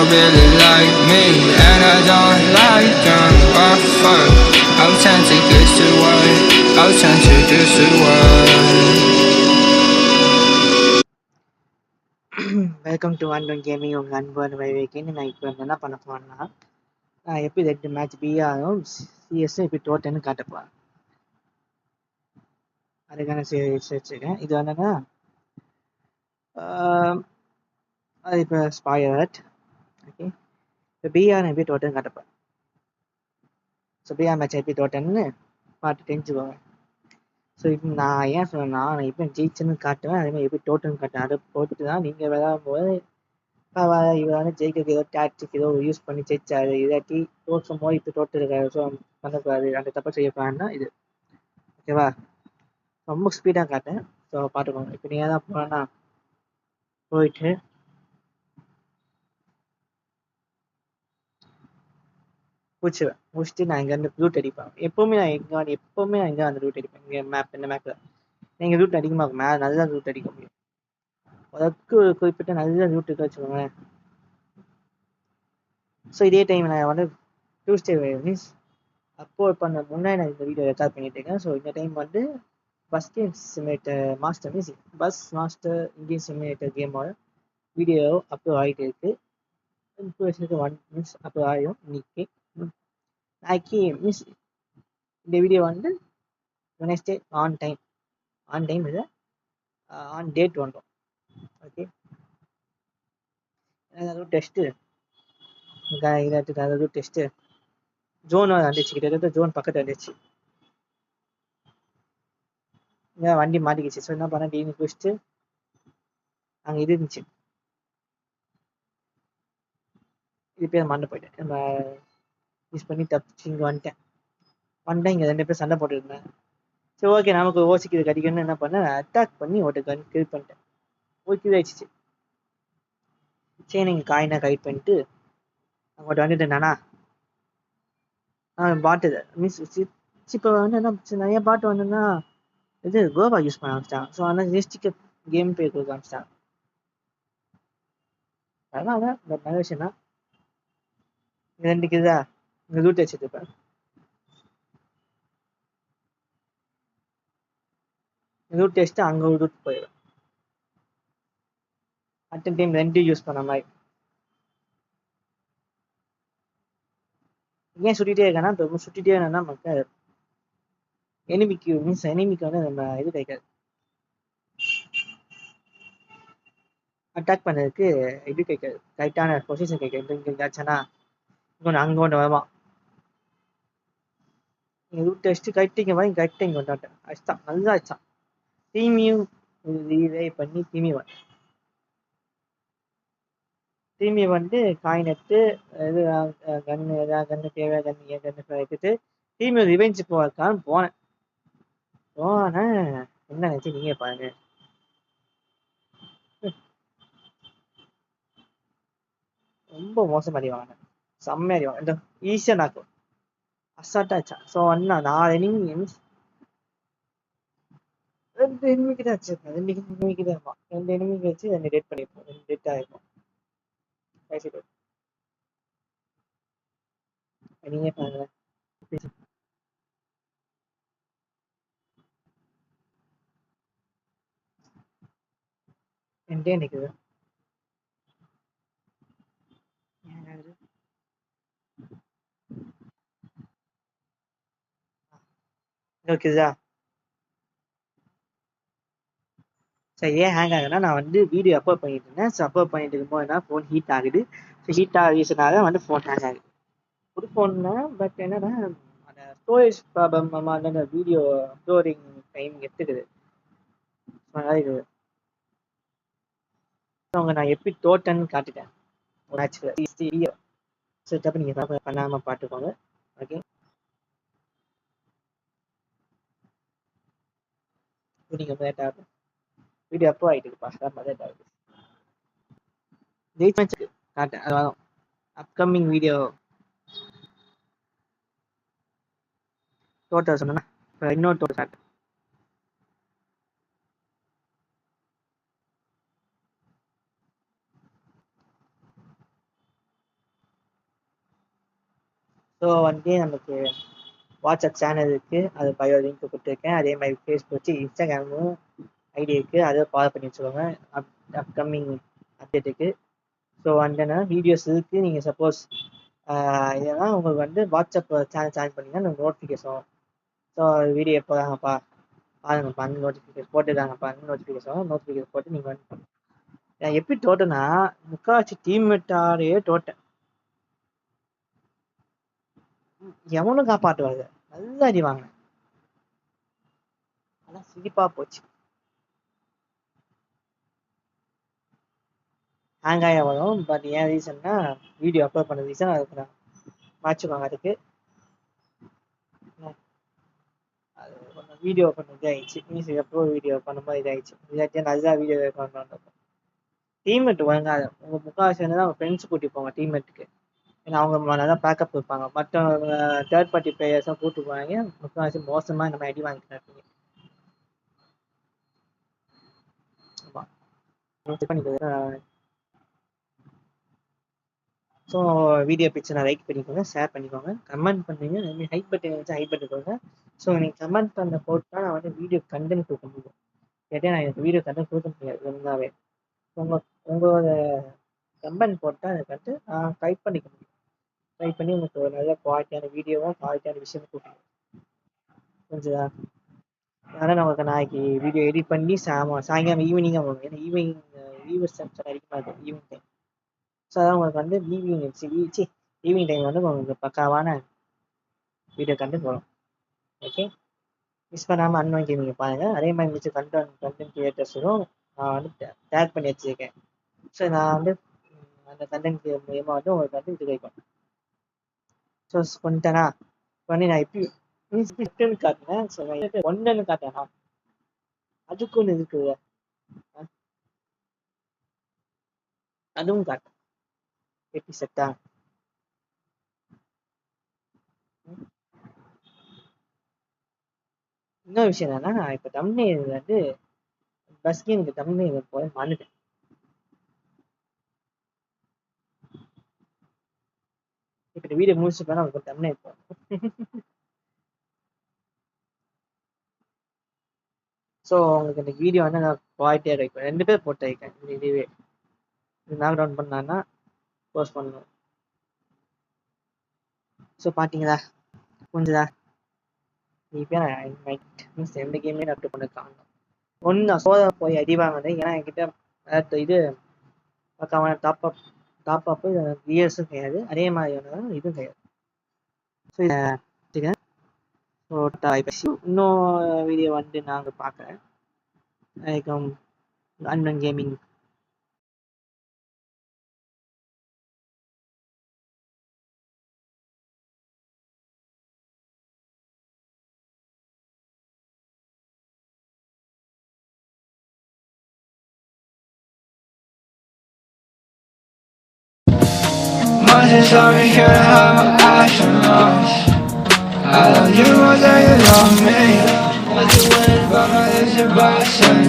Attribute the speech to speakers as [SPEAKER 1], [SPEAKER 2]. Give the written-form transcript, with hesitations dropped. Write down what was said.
[SPEAKER 1] really like me, and I don't like them. What fuck? I'll tend to get away. I'll tend to get away.
[SPEAKER 2] Welcome to and gaming. உங்கள் அன்பு வைவேக்கின்னு நான் இப்போ என்ன பண்ண போறேன்னா, நான் எப்படி 2 மேட்ச் பிஆரும் சிஎஸும் எப்படி டோட்டல்னு காட்டப்போறேன். அதுக்கான வச்சுருக்கேன். இது என்னன்னா அது இப்போ ஸ்பாயர்ட். ஓகே, இப்போ பிஆர் எப்படி டோட்டல்னு காட்டப்போறேன். ஸோ பிஆர் மேட்ச் எப்படி டோட்டல்னு பார்த்து தெரிஞ்சுக்கோங்க. ஸோ இப்போ நான் ஏன் சொன்னேன்னா, நான் இப்போ ஜெயிச்சுன்னு காட்டுவேன், அதே மாதிரி எப்படி டோட்டல்னு காட்டுவேன். அதை பொறுத்து தான் நீங்கள் விளையாடும்போது இவர் வந்து ஜெயிக்கிறதுக்கு ஏதோ டாக்டிக் ஏதோ யூஸ் பண்ணி ஜெயிச்சாரு, இதாட்டி தோற்கும் போது இப்போ டோட்டல் ஸோ பண்ணக்கூடாது, அந்த தப்பை செய்யக்கூடாதுன்னா இது. ஓகேவா? ரொம்ப ஸ்பீடாக காட்டேன். ஸோ பார்த்துக்கோங்க. இப்போ நீங்கள் தான் போனா போயிட்டு முடிச்சுட்டு நான் இங்கேருந்து ரூட் அடிப்பேன். எப்போவுமே நான் இங்கே அந்த ரூட் அடிப்பேன். இங்கே இந்த மேப்பில் நீங்கள் ரூட் அதிகமாக இருக்கும், மேலே நல்லா ரூட் அடிக்க முடியும். அதுக்கு குறிப்பிட்ட நல்ல ரூட்டுக்கு வச்சுக்கோங்க. ஸோ இதே டைம் நான் வந்து டியூஸ்டே மீன்ஸ் அப்போது பண்ண முன்னாடி நான் இந்த வீடியோ ரெக்கார்ட் பண்ணிட்டு இருக்கேன். ஸோ இந்த டைம் வந்து bus game simulator master means bus master Indian simulator கேமோட வீடியோ அப்லோட் ஆகிட்டு இருக்கு. 1 மீன்ஸ் அப்லோட் ஆகிடும் இன்னைக்கு. நாளைக்கு மீன்ஸ் இந்த வீடியோ வந்து வெனஸ்டே ஆன் டைம் இல்லை, ஆன் டேட் வந்துடும். ஓகே, ஏதாவது டெஸ்ட்டு ஏதாவது டெஸ்ட்டு ஜோன் வந்துச்சு, கிட்டத்தட்ட ஜோன் பக்கத்தில் வந்துச்சு. வண்டி மாட்டிக்கிச்சு. ஸோ என்ன பண்ணேன், டீனு குடிச்சிட்டு அங்கே இது இருந்துச்சு, இது பேர் மறந்து போயிட்டேன். நம்ம யூஸ் பண்ணி தப்பிச்சு இங்கே வந்துட்டேன். இங்கே 2 பேர் சண்டை போட்டுருந்தேன். சரி ஓகே, நமக்கு ஓசிக்கிறது கடிக்கணும்னு என்ன பண்ணேன், அட்டாக் பண்ணி ஒரு கன் கில் பண்ணிட்டேன். ஓகே ஆயிடுச்சு. சரி நீங்கள் காயினா கைட் பண்ணிட்டு அவங்கள்ட்ட வந்துட்டு நானா பாட்டு மீன்ஸ் இப்போ வந்து என்ன நிறைய பாட்டு வந்துன்னா இது கோவா யூஸ் பண்ண ஆரம்பிச்சிட்டாங்க. ஸோ அதனால் ஜெஸ்டிக்கு கேம் பே கொடுக்க ஆரம்பிச்சிட்டாங்க. அதனால பட் நல்ல விஷயம் தான். 2 கிதா இங்கே ரூட் வச்சுருப்பேன். ரூட் டெஸ்ட்டு அங்கே ஒரு ரூட் போயிடுவேன். அட் டைம் 2 யூஸ் பண்ண மாதிரி. ஏன் சுட்டிகிட்டே இருக்கேன்னா, இப்போ சுட்டிகிட்டே இருக்கேன்னா மக்கள் எனிமிக்கு வந்து நம்ம இது கிடைக்காது, அட்டாக் பண்ணுறதுக்கு இது கிடைக்காது, கரெக்டான பொசிஷன் கிடைக்காது. இங்கே எங்கேயாச்சுன்னா இங்கே அங்கே ஒன்று வருவான். நீங்கள் ரூட் டெஸ்ட்டு கரெக்டாக இங்கே வாங்கி கரெக்டாக இங்கே வந்துட்டேன். அடிச்சான், நல்லா அடிச்சான். திரும்பியும் ரீவே பண்ணி திரும்பி வந்து காயின் எடுத்து இது கன்று ஏதாவது கன்று தேவையா கன்று ஏன் கன்று எடுத்துட்டு திரும்பி ரிவெஞ்சு போகிறதுக்கான போனேன். என்ன நினச்சி நீங்கள் பாருங்க. ரொம்ப மோசம் அடிவாங்க, செம்மையாக அடிவாங்க. இந்த ஈஸியாக நாக்கும் அசால்ட்டாச்சான். ஸோ அண்ணா 4 எனிமி மீன்ஸ் 2 எனிமிக்கு தான் வச்சிருக்கேன். 2 எனிமிக்கு தான் இருப்பான். 2 எனிமிக்கு வச்சு 2 டேட் பண்ணியிருப்போம். 2 டேட் ஆகிருப்போம். பேசிட்டு நீங்கள் பாருங்க. என்கிட்டே நிற்குது. ஓகேதா? சரி, ஏன் ஹேங் ஆகுதுன்னா, நான் வந்து வீடியோ அப்லோட் பண்ணிட்டு இருந்தேன். ஸோ அப்லோட் பண்ணிட்டு இருக்கும்போது என்ன ஃபோன் ஹீட் ஆகுது. ஸோ ஹீட் ஆகினால வந்து ஃபோன் ஹேங் ஆகுது. புது ஃபோன் தான், பட் என்னன்னா அந்த ஸ்டோரேஜ் ப்ராப்ளம் அந்த வீடியோ அப்லோடிங் டைம் எடுத்துக்குது. அதனால இது அவங்க நான் எப்படி டோட்டல்னு காட்டிட்டேன் மேட்ச்சில். ஸோ தப்பு நீங்கள் பண்ணாமல் பார்த்துக்கோங்க. ஓகே, நீங்கள் லேட் ஆகும். வீடியோ அப்போ ஆகிட்டு இருக்குப்பா, லேட் ஆகுது. ஜெயிச் மேட்ச்சுக்கு காட்டேன். அது அப்கமிங் வீடியோ டோட்டல் சொன்னா இன்னொரு டோட்டல் காட்டேன். ஸோ வந்து நமக்கு வாட்ஸ்அப் சேனல் இருக்குது, அது பயோ லிங்க் கொடுத்துருக்கேன். அதே மாதிரி ஃபேஸ்புக், இன்ஸ்டாகிராமும் ஐடி இருக்குது, அதை ஃபாலோ பண்ணி வச்சுக்கோங்க அப்கமிங் அப்டேட்டுக்கு. ஸோ அந்தனா வீடியோஸ் இருக்குது. நீங்கள் சப்போஸ் இதெல்லாம் உங்களுக்கு வந்து வாட்ஸ்அப் சேனல் ஜாயின் பண்ணிங்கன்னா எனக்கு நோட்டிஃபிகேஷன். ஸோ வீடியோ எப்போ தாங்கப்பா பாருங்கப்பா, அந்த நோட்டிஃபிகேஷன் போட்டுதாங்கப்பா, அந்த நோட்டிஃபிகேஷன் போட்டு நீங்கள் வந்து நான் எப்படி தோட்டேன்னா முக்கால்வாசி டீம்மேட்டாரையே தோட்டேன். எவனும் காப்பாற்றுவாங்க, நல்லா அடி வாங்கினேன். ஆனால் சிரிப்பா போச்சு. ஹேங் ஆகி வரும். பட் ஏன் ரீசன்னா வீடியோ அப்லோட் பண்ண ரீசன் அதுக்கு நான் மாச்சுவாங்க. அதுக்கு அது கொஞ்சம் வீடியோ பண்ண இதாகிடுச்சு. மியூசிக் அப்புறம் வீடியோ பண்ணும்போது இதாகிடுச்சு. இதாச்சும் நல்லா வீடியோ பண்ணணும். டீம்மேட் ஒழுங்காத உங்கள் முக்கால்வாசி வந்து அவங்க ஃப்ரெண்ட்ஸ் கூட்டி போங்க டீம்மேட்டுக்கு. ஏன்னா அவங்க நல்லா பேக்கப் இருப்பாங்க. மற்ற தேர்ட் பார்ட்டி பிளேயர்ஸாக கூப்பிட்டு போவாங்க. முக்கால்வாசி மோசமாக இந்த மாதிரி அடி வாங்கிட்டு இருப்பீங்க. ஆமாம். ஸோ வீடியோ பிடிச்சா லைக் பண்ணிக்கோங்க, ஷேர் பண்ணிக்கோங்க, கமெண்ட் பண்ணுங்க. அதுமாதிரி ஹைப் பட்டன் வச்சு ஹைப் பண்ணிக்கோங்க. ஸோ நீங்கள் கமெண்ட் பண்ண போட்டு தான் நான் வந்து வீடியோ கண்டென்ட் கொடுக்க முடியும். கேட்டால் நான் எனக்கு வீடியோ கண்டென்ட் கொடுக்க முடியாது ஒழுங்காகவே. உங்களோட கமெண்ட் போட்டால் எனக்கு வந்து நான் டைப் பண்ணிக்க முடியும். டைப் பண்ணி உங்களுக்கு ஒரு நல்ல குவாலிட்டியான வீடியோவும் குவாலிட்டியான விஷயமும் கொடுக்கணும். புரிஞ்சுதா? அதனால் நான் உங்களுக்கு நாளைக்கு வீடியோ எடிட் பண்ணி சாயங்காலம் ஈவினிங்காக வரும். ஏன்னா ஈவினிங் வியூவர்ஸ் அதிகமாக இருக்கும் ஈவினிங் டைம். ஸோ அதான் உங்களுக்கு வந்து ஈவினிங் டைம் வந்து உங்களுக்கு பக்காவான வீடியோ கண்டென்ட் வரும். ஓகே, மிஸ் பண்ணாமல் அன்வான் கேமிங் பாருங்கள். அதே மாதிரி மிச்ச கண்டென்ட் கிரியேட்டர்ஸும் நான் வந்து டேக் பண்ணி வச்சுருக்கேன். ஸோ நான் வந்து அந்த கண்டென்ட் மூலியமாக வந்து உங்களுக்கு வந்து இது கிடைக்கும். ஸோ பண்ணிட்டேனா பண்ணி நான் எப்படி காட்டினேன். ஸோ ஒன்றுன்னு காட்டேனா அதுக்கு ஒன்று இருக்குது, அதுவும் காட்டும். எப்படி செட்டா? இன்னொரு விஷயம் என்னன்னா, நான் இப்போ தம்ப்நெயில் வந்து பஸ்கினுக்கு தம்ப்நெயில் போய் மாண்டுட்டேன். இப்போ இந்த வீடியோ முடிச்சு போனால் உங்களுக்கு தம்ப்நெயில் போகும். ஸோ உங்களுக்கு இந்த வீடியோ வந்து நான் குவாலிட்டியாக வைப்பேன். 2 பேர் போட்டு வைக்கேன். இதுவே நாக் டவுன் பண்ணான்னா போஸ்ட் பண்ணணும். ஸோ பார்த்தீங்களா, புரிஞ்சுதா? இப்போ நான் மீன்ஸ் எந்த கேமே நான் அப்டேட் பண்ண காணும். ஒன்று நான் சோதா போய் அடி வாங்கினேன். ஏன்னா என்கிட்ட இது பக்காவான டாப் அப்பு இயர்ஸும் கிடையாது. அதே மாதிரியான இதுவும் கிடையாது. ஸோ இதை இன்னும் வீடியோ வந்து நாங்கள் பார்க்குறேன். வணக்கம், அன்வன் gaming.
[SPEAKER 1] Moses over here to have my passion lost. I love you more than you love me. But my lips are busting.